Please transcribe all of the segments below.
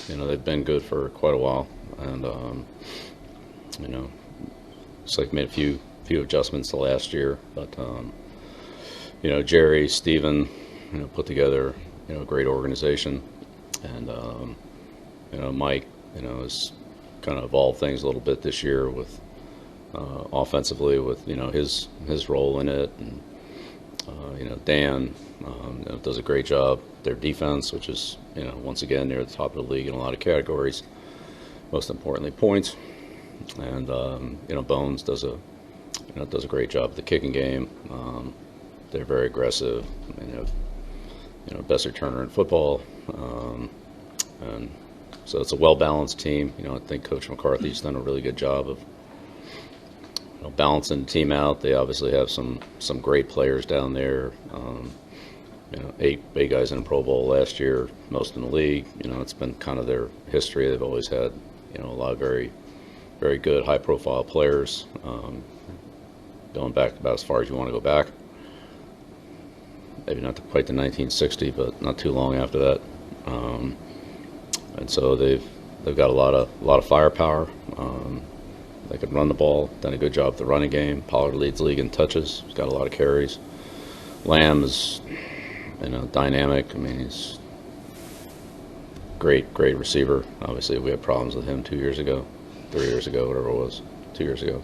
They've been good for quite a while, and you know, it's like made a few adjustments the last year, but Jerry, Steven, put together a great organization, and Mike, has kind of evolved things a little bit this year with offensively with his role in it, and Dan does a great job. Their defense, which is once again near the top of the league in a lot of categories, most importantly points, and Bones does a great job at the kicking game. They're very aggressive. I mean, they have best returner in football, and so it's a well-balanced team. I think Coach McCarthy's done a really good job of balancing the team out. They obviously have some great players down there. Eight guys in the Pro Bowl last year, most in the league. It's been kind of their history. They've always had a lot of very, very good, high-profile players. Going back about as far as you want to go back. Maybe not quite to 1960, but not too long after that. And so they've got a lot of firepower. They can run the ball. Done a good job with the running game. Pollard leads the league in touches. He's got a lot of carries. Lamb is, dynamic. I mean, he's great receiver. Obviously, we had problems with him 2 years ago, 3 years ago, whatever it was, 2 years ago.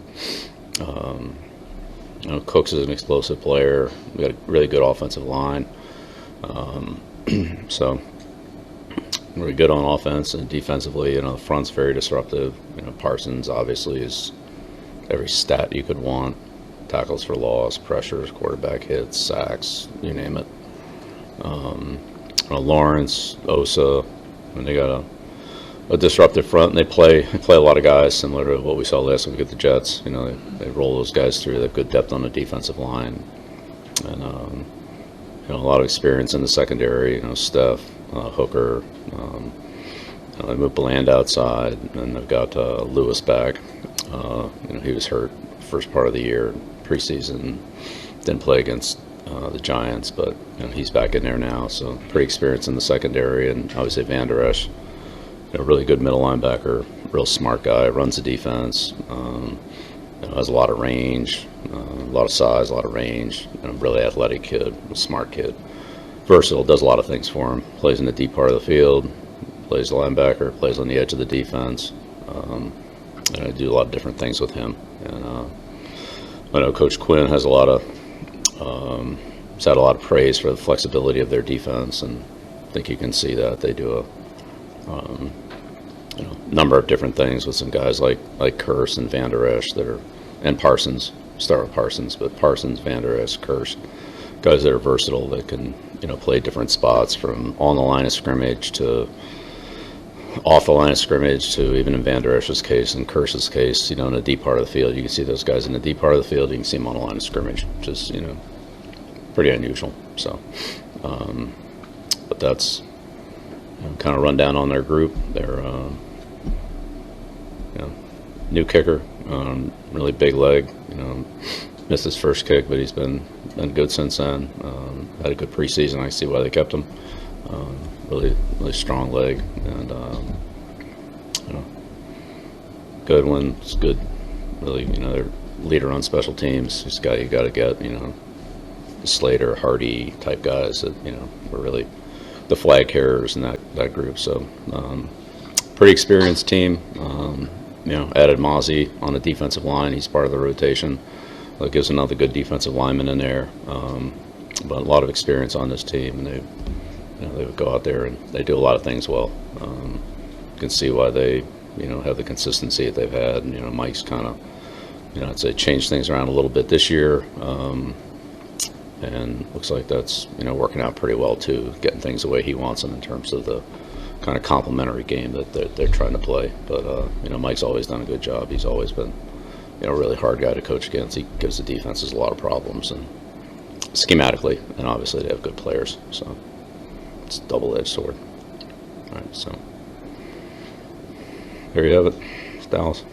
Cooks is an explosive player. We got a really good offensive line. So really good on offense, and defensively, the front's very disruptive. Parsons obviously is every stat you could want: tackles for loss, pressures, quarterback hits, sacks, you name it. Lawrence, Osa, and they got a disruptive front, and they play a lot of guys similar to what we saw last week at the Jets. They roll those guys through. They have good depth on the defensive line, and a lot of experience in the secondary. Steph, Hooker. They moved Bland outside, and they've got Lewis back. He was hurt first part of the year, preseason, didn't play against the Giants, but he's back in there now. So pretty experienced in the secondary, and obviously Van Der Esch, a really good middle linebacker, real smart guy, runs the defense, has a lot of range, a lot of size, a lot of range, and a really athletic kid, a smart kid. Versatile, does a lot of things for him. Plays in the deep part of the field, plays linebacker, plays on the edge of the defense. And I do a lot of different things with him. And I know Coach Quinn has has had a lot of praise for the flexibility of their defense, and I think you can see that they do a number of different things with some guys like Curse and Van Der Esch and Parsons. Start with Parsons, but Parsons, Van Der Esch, Curse, guys that are versatile, that can play different spots from on the line of scrimmage to off the line of scrimmage to, even in Van Der Esch's case and Curse's case, in the deep part of the field. You can see those guys in the deep part of the field. You can see them on the line of scrimmage, which is pretty unusual. So, but that's kind of run down on their group. They're new kicker, really big leg. Missed his first kick, but he's been good since then. Had a good preseason. I see why they kept him. Really strong leg, and Goodwin's good. Really, their leader on special teams. He's a guy you got to get. Slater, Hardy type guys that were really the flag carriers in that group. So pretty experienced team. Added Mozzie on the defensive line. He's part of the rotation. That gives another good defensive lineman in there. But a lot of experience on this team, and they would go out there and they do a lot of things well. You can see why they have the consistency that they've had. And, Mike's kind of I'd say changed things around a little bit this year, and looks like that's working out pretty well too, getting things the way he wants them in terms of the kind of complementary game that they're trying to play. But Mike's always done a good job. He's always been a really hard guy to coach against. He gives the defenses a lot of problems, and schematically, and obviously they have good players. So it's a double-edged sword. All right, so there you have it. It's Dallas.